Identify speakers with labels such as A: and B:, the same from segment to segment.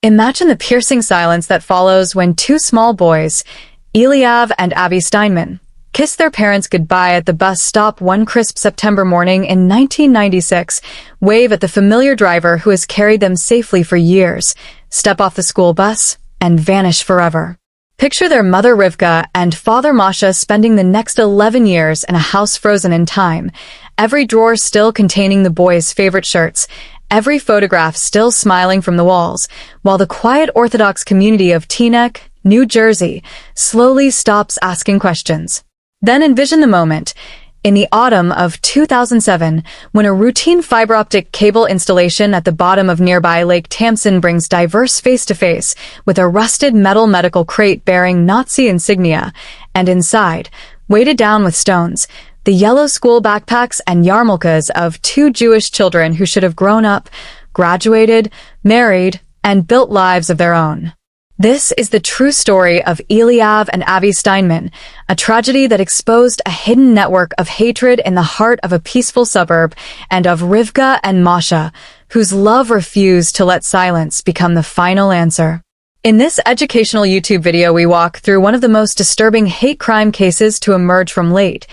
A: Imagine the piercing silence that follows when two small boys, Eliav and Avi Steinman, kiss their parents goodbye at the bus stop one crisp September morning in 1996, wave at the familiar driver who has carried them safely for years, step off the school bus, and vanish forever. Picture their mother Rivka and father Masha spending the next 11 years in a house frozen in time, every drawer still containing the boys' favorite shirts, every photograph still smiling from the walls, while the quiet Orthodox community of Teaneck, New Jersey, slowly stops asking questions. Then envision the moment, in the autumn of 2007, when a routine fiber optic cable installation at the bottom of nearby Lake Tamsin brings diverse face-to-face with a rusted metal medical crate bearing Nazi insignia, and inside, weighted down with stones, the yellow school backpacks and yarmulkes of two Jewish children who should have grown up, graduated, married, and built lives of their own. This is the true story of Eliav and Avi Steinman, a tragedy that exposed a hidden network of hatred in the heart of a peaceful suburb, and of Rivka and Masha, whose love refused to let silence become the final answer. In this educational YouTube video, we walk through one of the most disturbing hate crime cases to emerge from late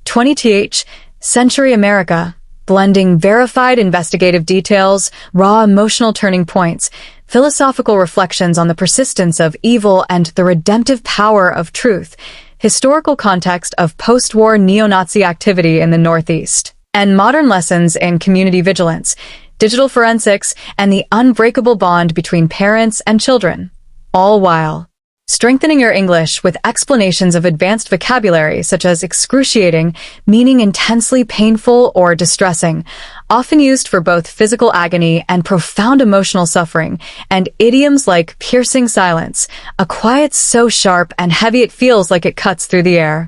A: 20th century America, blending verified investigative details, raw emotional turning points, philosophical reflections on the persistence of evil and the redemptive power of truth, historical context of post-war neo-Nazi activity in the Northeast, and modern lessons in community vigilance, digital forensics, and the unbreakable bond between parents and children, all while strengthening your English with explanations of advanced vocabulary such as excruciating, meaning intensely painful or distressing, often used for both physical agony and profound emotional suffering, and idioms like piercing silence, a quiet so sharp and heavy it feels like it cuts through the air.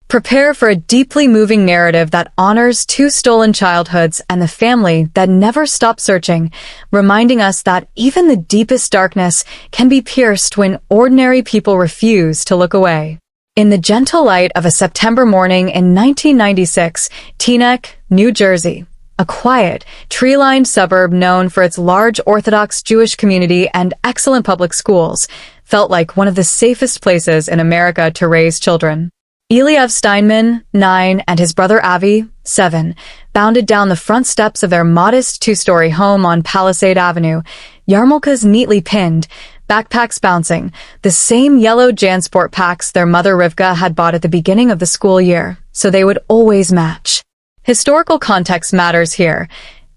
A: Prepare for a deeply moving narrative that honors two stolen childhoods and the family that never stopped searching, reminding us that even the deepest darkness can be pierced when ordinary people refuse to look away. In the gentle light of a September morning in 1996, Teaneck, New Jersey, a quiet, tree-lined suburb known for its large Orthodox Jewish community and excellent public schools, felt like one of the safest places in America to raise children. Eliav Steinman, 9, and his brother Avi, 7, bounded down the front steps of their modest two-story home on Palisade Avenue, yarmulkes neatly pinned, backpacks bouncing, the same yellow JanSport packs their mother Rivka had bought at the beginning of the school year, so they would always match. Historical context matters here.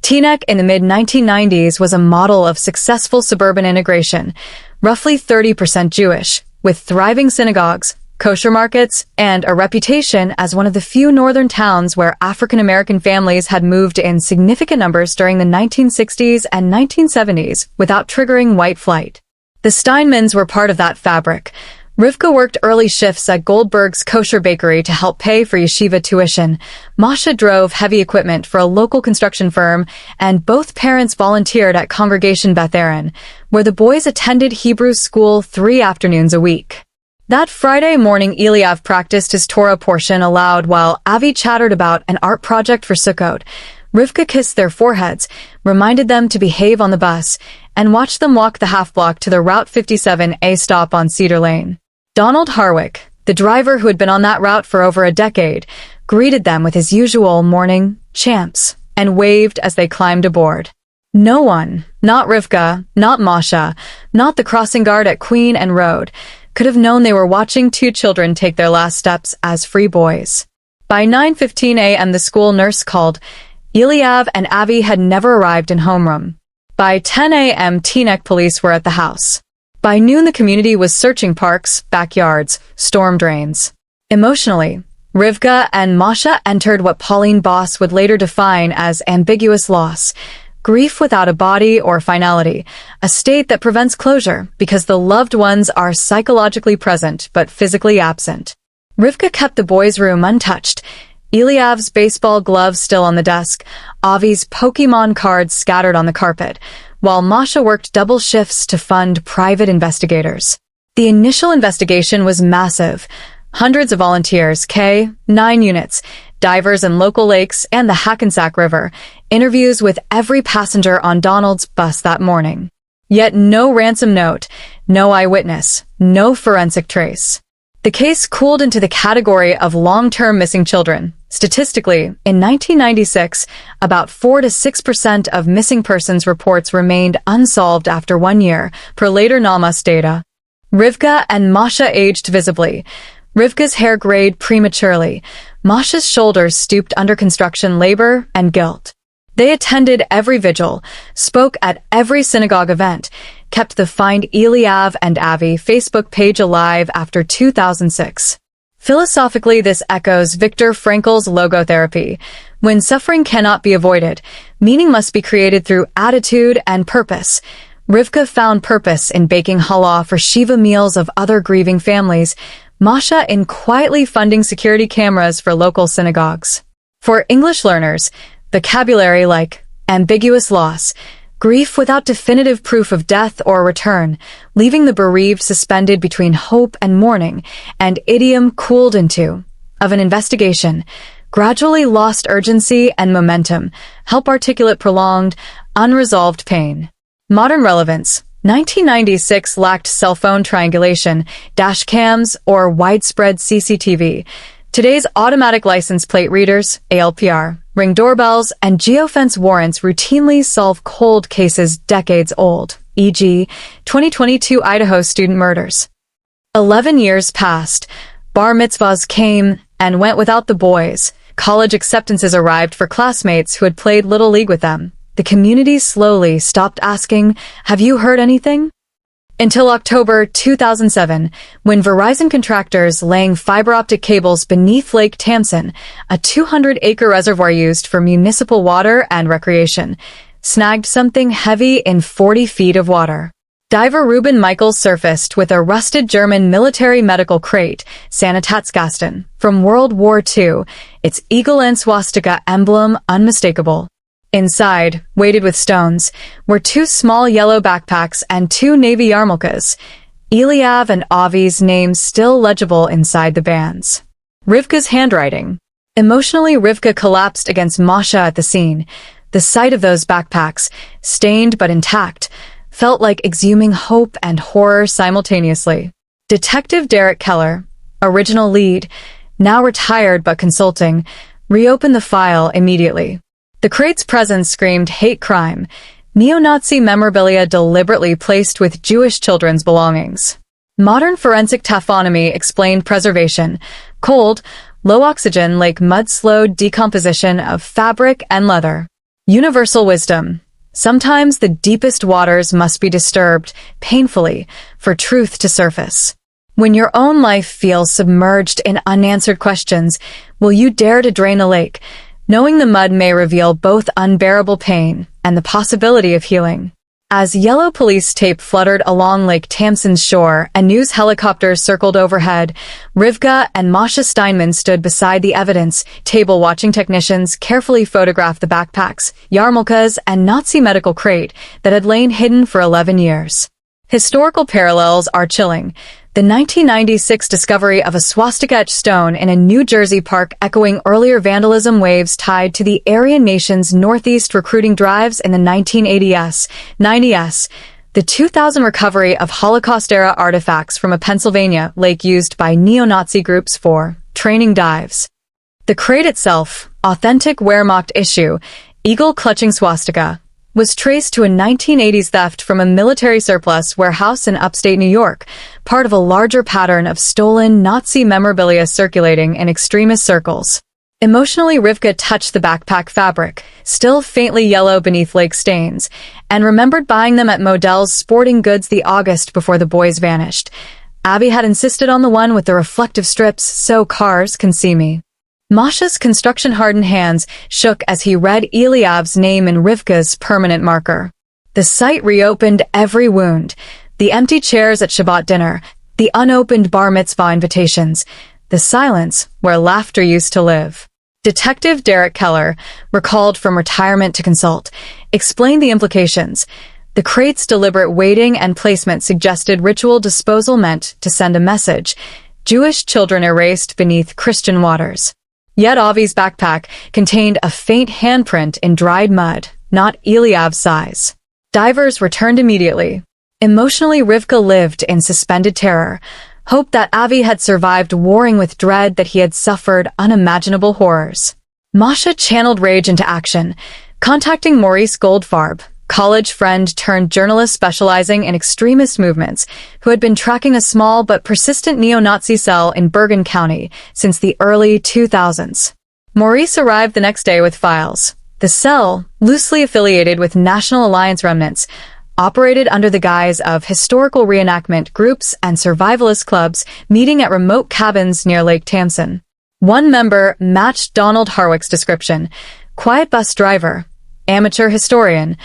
A: Teaneck in the mid-1990s was a model of successful suburban integration, roughly 30% Jewish, with thriving synagogues, kosher markets, and a reputation as one of the few northern towns where African-American families had moved in significant numbers during the 1960s and 1970s without triggering white flight. The Steinmans were part of that fabric. Rivka worked early shifts at Goldberg's kosher bakery to help pay for yeshiva tuition. Masha drove heavy equipment for a local construction firm, and both parents volunteered at Congregation Beth Aaron, where the boys attended Hebrew school 3 afternoons a week. That Friday morning, Eliav practiced his Torah portion aloud while Avi chattered about an art project for Sukkot. Rivka kissed their foreheads, reminded them to behave on the bus, and watched them walk the half-block to the Route 57A stop on Cedar Lane. Donald Harwick, the driver who had been on that route for over a decade, greeted them with his usual morning champs and waved as they climbed aboard. No one, not Rivka, not Masha, not the crossing guard at Queen and Road, could have known they were watching two children take their last steps as free boys. By 9:15 a.m. the school nurse called. Eliav and Avi had never arrived in homeroom. By 10 a.m. Teaneck police were at the house. By noon the community was searching parks, backyards, storm drains. Emotionally, Rivka and Masha entered what Pauline Boss would later define as ambiguous loss, grief without a body or finality, a state that prevents closure because the loved ones are psychologically present but physically absent. Rivka kept the boys' room untouched, Eliav's baseball gloves still on the desk, Avi's Pokemon cards scattered on the carpet, while Masha worked double shifts to fund private investigators. The initial investigation was massive. Hundreds of volunteers, 9 units, divers in local lakes and the Hackensack River, interviews with every passenger on Donald's bus that morning. Yet no ransom note, no eyewitness, no forensic trace. The case cooled into the category of long-term missing children. Statistically, in 1996, about 4 to 6% of missing persons reports remained unsolved after 1 year, per later NAMUS data. Rivka and Masha aged visibly. Rivka's hair grayed prematurely. Masha's shoulders stooped under construction labor and guilt. They attended every vigil, spoke at every synagogue event, kept the Find Eliav and Avi Facebook page alive after 2006. Philosophically, this echoes Viktor Frankl's logotherapy. When suffering cannot be avoided, meaning must be created through attitude and purpose. Rivka found purpose in baking challah for Shiva meals of other grieving families, Masha in quietly funding security cameras for local synagogues. For English learners, vocabulary like ambiguous loss, grief without definitive proof of death or return, leaving the bereaved suspended between hope and mourning, and idiom cooled into, of an investigation, gradually lost urgency and momentum, help articulate prolonged, unresolved pain. Modern relevance. 1996 lacked cell phone triangulation, dash cams, or widespread CCTV. Today's automatic license plate readers, ALPR, Ring doorbells, and geofence warrants routinely solve cold cases decades old, e.g., 2022 Idaho student murders. 11 years passed. Bar mitzvahs came and went without the boys. College acceptances arrived for classmates who had played Little League with them. The community slowly stopped asking, "Have you heard anything?" Until October 2007, when Verizon contractors laying fiber optic cables beneath Lake Tamsin, a 200-acre reservoir used for municipal water and recreation, snagged something heavy in 40 feet of water. Diver Ruben Michaels surfaced with a rusted German military medical crate, Sanitätsgasten, from World War II, its eagle and swastika emblem unmistakable. Inside, weighted with stones, were 2 small yellow backpacks and 2 navy yarmulkes, Eliav and Avi's names still legible inside the bands. Rivka's handwriting. Emotionally, Rivka collapsed against Masha at the scene. The sight of those backpacks, stained but intact, felt like exhuming hope and horror simultaneously. Detective Derek Keller, original lead, now retired but consulting, reopened the file immediately. The crate's presence screamed hate crime, neo-Nazi memorabilia deliberately placed with Jewish children's belongings. Modern forensic taphonomy explained preservation, cold, low oxygen like mud-slowed decomposition of fabric and leather. Universal wisdom. Sometimes the deepest waters must be disturbed, painfully, for truth to surface. When your own life feels submerged in unanswered questions, will you dare to drain the lake, knowing the mud may reveal both unbearable pain and the possibility of healing? As yellow police tape fluttered along Lake Tamsin's shore and news helicopters circled overhead, Rivka and Masha Steinman stood beside the evidence table watching technicians carefully photograph the backpacks, yarmulkes, and Nazi medical crate that had lain hidden for 11 years. Historical parallels are chilling. The 1996 discovery of a swastika-etched stone in a New Jersey park echoing earlier vandalism waves tied to the Aryan nation's Northeast recruiting drives in the 1980s, 90s. The 2000 recovery of Holocaust-era artifacts from a Pennsylvania lake used by neo-Nazi groups for training dives. The crate itself, authentic Wehrmacht issue, eagle-clutching swastika, was traced to a 1980s theft from a military surplus warehouse in upstate New York, part of a larger pattern of stolen Nazi memorabilia circulating in extremist circles. Emotionally, Rivka touched the backpack fabric, still faintly yellow beneath lake stains, and remembered buying them at Modell's Sporting Goods the August before the boys vanished. Abby had insisted on the one with the reflective strips so cars can see me. Masha's construction-hardened hands shook as he read Eliav's name in Rivka's permanent marker. The sight reopened every wound. The empty chairs at Shabbat dinner, the unopened bar mitzvah invitations, the silence where laughter used to live. Detective Derek Keller, recalled from retirement to consult, explained the implications. The crate's deliberate weighting and placement suggested ritual disposal meant to send a message. Jewish children erased beneath Christian waters. Yet Avi's backpack contained a faint handprint in dried mud, not Eliav's size. Divers returned immediately. Emotionally, Rivka lived in suspended terror, hoped that Avi had survived, warring with dread that he had suffered unimaginable horrors. Masha channeled rage into action, contacting Maurice Goldfarb, college friend turned journalist specializing in extremist movements, who had been tracking a small but persistent neo-Nazi cell in Bergen County since the early 2000s. Maurice arrived the next day with files. The cell, loosely affiliated with National Alliance remnants, operated under the guise of historical reenactment groups and survivalist clubs meeting at remote cabins near Lake Tamsin. One member matched Donald Harwick's description: quiet bus driver, amateur historian,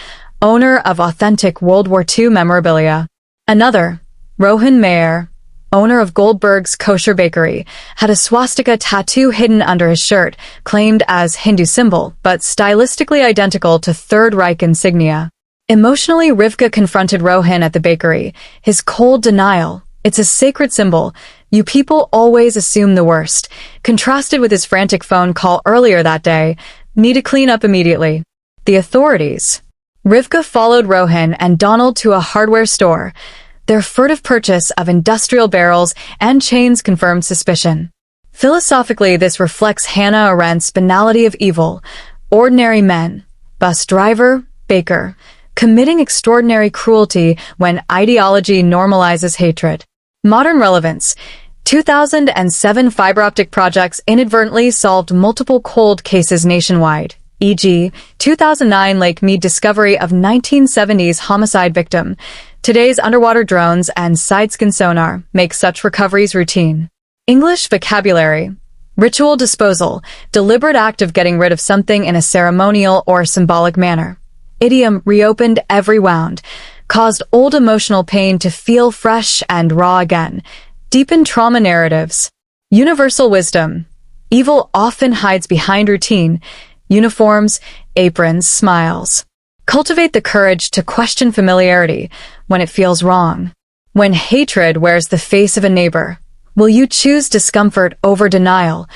A: owner of authentic World War II memorabilia. Another, Rohan Mayer, owner of Goldberg's Kosher Bakery, had a swastika tattoo hidden under his shirt, claimed as Hindu symbol, but stylistically identical to Third Reich insignia. Emotionally, Rivka confronted Rohan at the bakery. His cold denial, "It's a sacred symbol. You people always assume the worst," contrasted with his frantic phone call earlier that day. "Need to clean up immediately." The authorities. Rivka followed Rohan and Donald to a hardware store. Their furtive purchase of industrial barrels and chains confirmed suspicion. Philosophically, this reflects Hannah Arendt's banality of evil. Ordinary men, bus driver, baker, committing extraordinary cruelty when ideology normalizes hatred. Modern relevance. 2007 fiber optic projects inadvertently solved multiple cold cases nationwide, e.g., 2009 Lake Mead discovery of 1970s homicide victim. Today's underwater drones and side-scan sonar make such recoveries routine. English vocabulary. Ritual disposal, deliberate act of getting rid of something in a ceremonial or symbolic manner. Idiom, reopened every wound, caused old emotional pain to feel fresh and raw again. Deepened trauma narratives. Universal wisdom. Evil often hides behind routine. Uniforms, aprons, smiles. Cultivate the courage to question familiarity when it feels wrong. When hatred wears the face of a neighbor, will you choose discomfort over denial,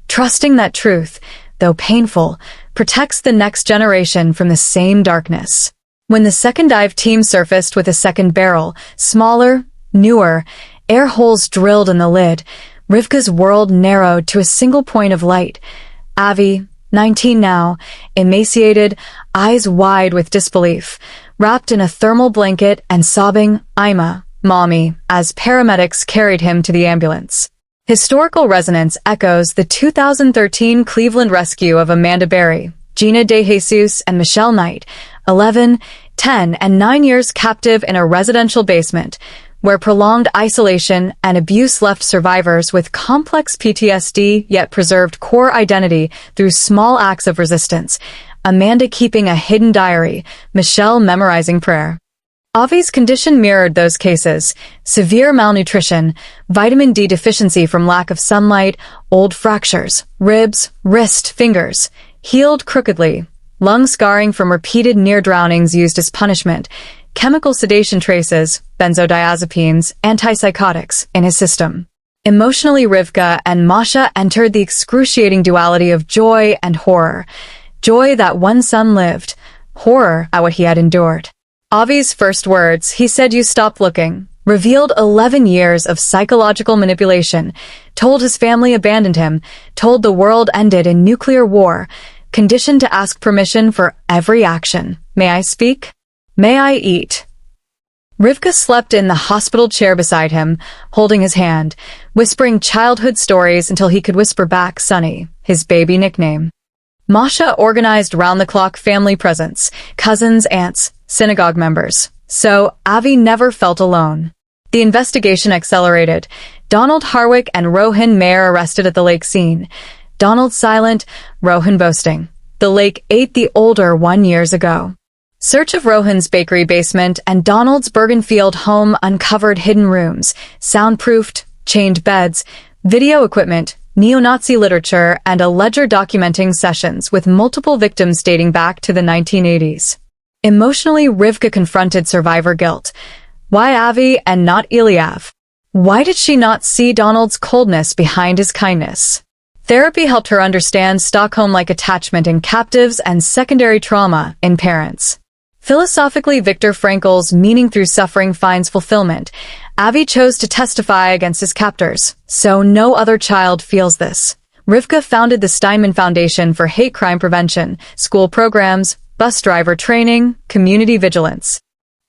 A: trusting that truth, though painful, protects the next generation from the same darkness? When the second dive team surfaced with a second barrel, smaller, newer, air holes drilled in the lid, Rivka's world narrowed to a single point of light. Avi, 19 now, emaciated, eyes wide with disbelief, wrapped in a thermal blanket and sobbing, "Ima, Mommy," as paramedics carried him to the ambulance. Historical resonance echoes the 2013 Cleveland rescue of Amanda Berry, Gina De Jesus, and Michelle Knight, 11, 10, and 9 years captive in a residential basement, where prolonged isolation and abuse left survivors with complex PTSD yet preserved core identity through small acts of resistance. Amanda keeping a hidden diary, Michelle memorizing prayer. Avi's condition mirrored those cases: severe malnutrition, vitamin D deficiency from lack of sunlight, old fractures, ribs, wrist, fingers, healed crookedly, lung scarring from repeated near drownings used as punishment, chemical sedation traces, benzodiazepines, antipsychotics, in his system. Emotionally, Rivka and Masha entered the excruciating duality of joy and horror. Joy that one son lived, horror at what he had endured. Avi's first words, "He said you stop looking," revealed 11 years of psychological manipulation, told his family abandoned him, told the world ended in nuclear war, conditioned to ask permission for every action. "May I speak? May I eat?" Rivka slept in the hospital chair beside him, holding his hand, whispering childhood stories until he could whisper back Sonny, his baby nickname. Masha organized round-the-clock family presents, cousins, aunts, synagogue members, so Avi never felt alone. The investigation accelerated. Donald Harwick and Rohan Mayer arrested at the lake scene. Donald silent, Rohan boasting. The lake ate the older 1 year ago. Search of Rohan's bakery basement and Donald's Bergenfield home uncovered hidden rooms, soundproofed, chained beds, video equipment, neo-Nazi literature, and a ledger documenting sessions with multiple victims dating back to the 1980s. Emotionally, Rivka confronted survivor guilt. Why Avi and not Eliav? Why did she not see Donald's coldness behind his kindness? Therapy helped her understand Stockholm-like attachment in captives and secondary trauma in parents. Philosophically, Viktor Frankl's meaning through suffering finds fulfillment. Avi chose to testify against his captors, so no other child feels this. Rivka founded the Steinman Foundation for hate crime prevention, school programs, bus driver training, community vigilance.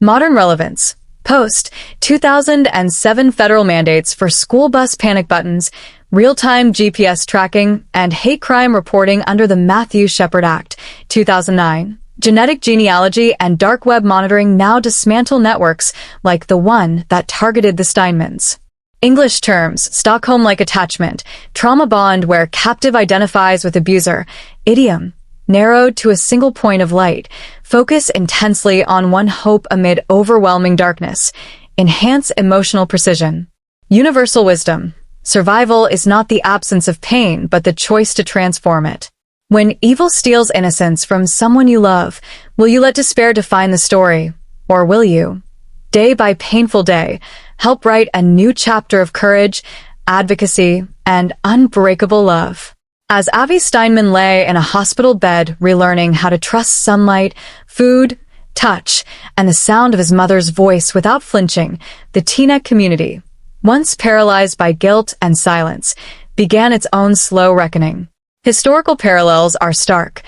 A: Modern relevance. Post 2007 federal mandates for school bus panic buttons, real-time GPS tracking, and hate crime reporting under the Matthew Shepard Act, 2009. Genetic genealogy and dark web monitoring now dismantle networks like the one that targeted the Steinmans. English terms: Stockholm-like attachment, trauma bond where captive identifies with abuser, idiom, narrowed to a single point of light, focus intensely on one hope amid overwhelming darkness, enhance emotional precision. Universal wisdom: survival is not the absence of pain, but the choice to transform it. When evil steals innocence from someone you love, will you let despair define the story? Or will you, day by painful day, help write a new chapter of courage, advocacy, and unbreakable love? As Avi Steinman lay in a hospital bed relearning how to trust sunlight, food, touch, and the sound of his mother's voice without flinching, the Teaneck community, once paralyzed by guilt and silence, began its own slow reckoning. Historical parallels are stark.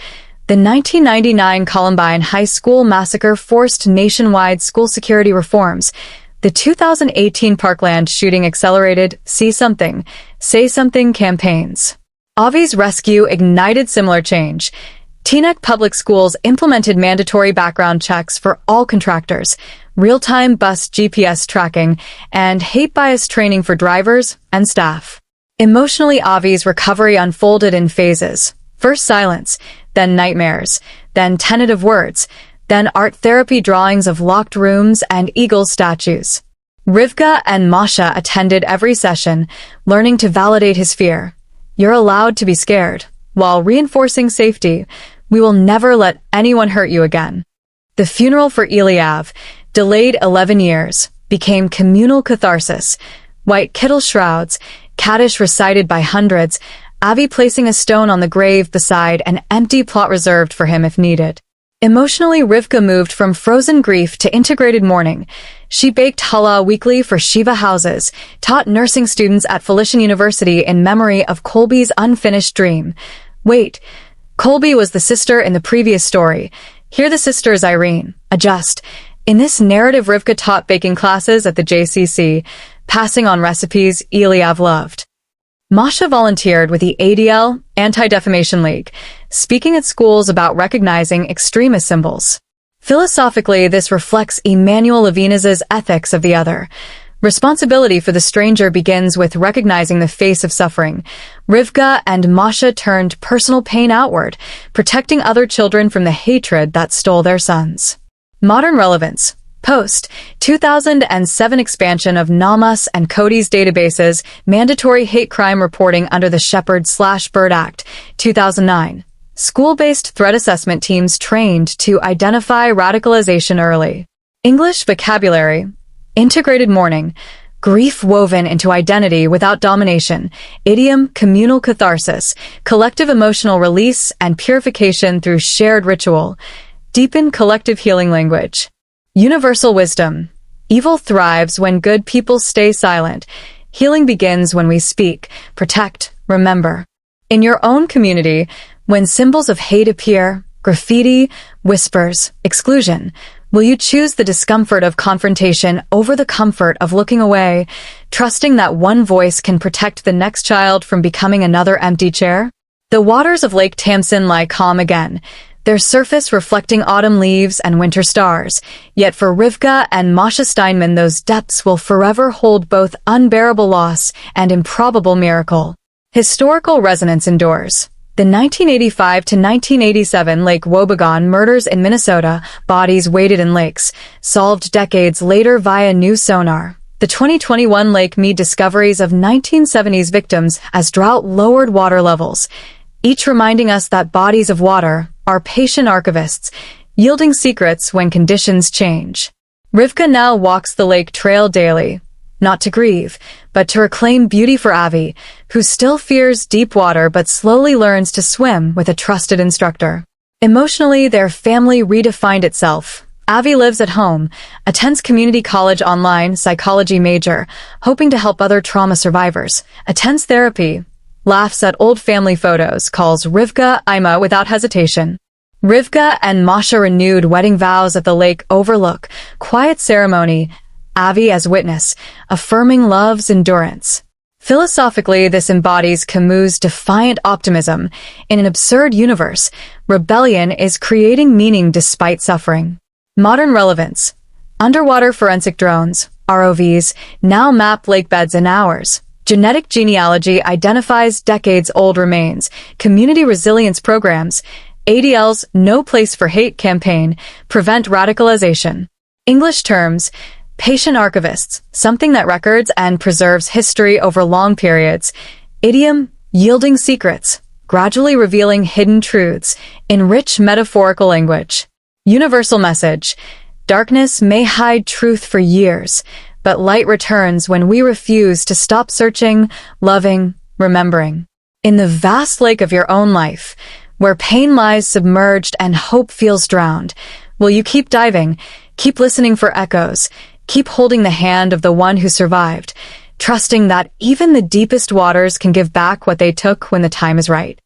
A: The 1999 Columbine High School massacre forced nationwide school security reforms. The 2018 Parkland shooting accelerated See Something, Say Something campaigns. Avi's rescue ignited similar change. Teaneck Public Schools implemented mandatory background checks for all contractors, real-time bus GPS tracking, and hate bias training for drivers and staff. Emotionally, Avi's recovery unfolded in phases. First silence, then nightmares, then tentative words, then art therapy drawings of locked rooms and eagle statues. Rivka and Masha attended every session, learning to validate his fear. You're allowed to be scared, while reinforcing safety. We will never let anyone hurt you again. The funeral for Eliav, delayed 11 years, became communal catharsis. White kittle shrouds, Kaddish recited by hundreds, Avi placing a stone on the grave beside an empty plot reserved for him if needed. Emotionally, Rivka moved from frozen grief to integrated mourning. She baked challah weekly for Shiva houses, taught nursing students at Felician University in memory of Colby's unfinished dream. Wait, Colby was the sister in the previous story. Here the sister is Irene. Adjust. In this narrative, Rivka taught baking classes at the JCC, passing on recipes Eliav loved. Masha volunteered with the ADL, Anti-Defamation League, speaking at schools about recognizing extremist symbols. Philosophically, this reflects Emmanuel Levinas's ethics of the other. Responsibility for the stranger begins with recognizing the face of suffering. Rivka and Masha turned personal pain outward, protecting other children from the hatred that stole their sons. Modern relevance. Post 2007 expansion of NAMUS and Cody's databases, mandatory hate crime reporting under the Shepard/Byrd Act, 2009. School-based threat assessment teams trained to identify radicalization early. English vocabulary. Integrated mourning. Grief woven into identity without domination. Idiom, communal catharsis. Collective emotional release and purification through shared ritual. Deepen collective healing language. Universal wisdom. Evil thrives when good people stay silent. Healing begins when we speak, protect, remember. In your own community, when symbols of hate appear, graffiti, whispers, exclusion, will you choose the discomfort of confrontation over the comfort of looking away, trusting that one voice can protect the next child from becoming another empty chair? The waters of Lake Tamsin lie calm again, their surface reflecting autumn leaves and winter stars. Yet for Rivka and Masha Steinman, those depths will forever hold both unbearable loss and improbable miracle. Historical resonance endures. The 1985 to 1987 Lake Wobegon murders in Minnesota, bodies weighted in lakes, solved decades later via new sonar. The 2021 Lake Mead discoveries of 1970s victims as drought lowered water levels, each reminding us that bodies of water are patient archivists, yielding secrets when conditions change. Rivka now walks the lake trail daily, not to grieve, but to reclaim beauty for Avi, who still fears deep water but slowly learns to swim with a trusted instructor. Emotionally, their family redefined itself. Avi lives at home, attends community college online, psychology major, hoping to help other trauma survivors, attends therapy, laughs at old family photos, calls Rivka Ima without hesitation. Rivka and Masha renewed wedding vows at the lake overlook, quiet ceremony, Avi as witness, affirming love's endurance. Philosophically, this embodies Camus' defiant optimism. In an absurd universe, rebellion is creating meaning despite suffering. Modern relevance. Underwater forensic drones, ROVs, now map lakebeds in hours. Genetic genealogy identifies decades-old remains. Community resilience programs. ADL's No Place for Hate campaign prevent radicalization. English terms. Patient archivists, something that records and preserves history over long periods. Idiom, yielding secrets, gradually revealing hidden truths in rich metaphorical language. Universal message, darkness may hide truth for years, but light returns when we refuse to stop searching, loving, remembering. In the vast lake of your own life, where pain lies submerged and hope feels drowned, will you keep diving, keep listening for echoes, keep holding the hand of the one who survived, trusting that even the deepest waters can give back what they took when the time is right?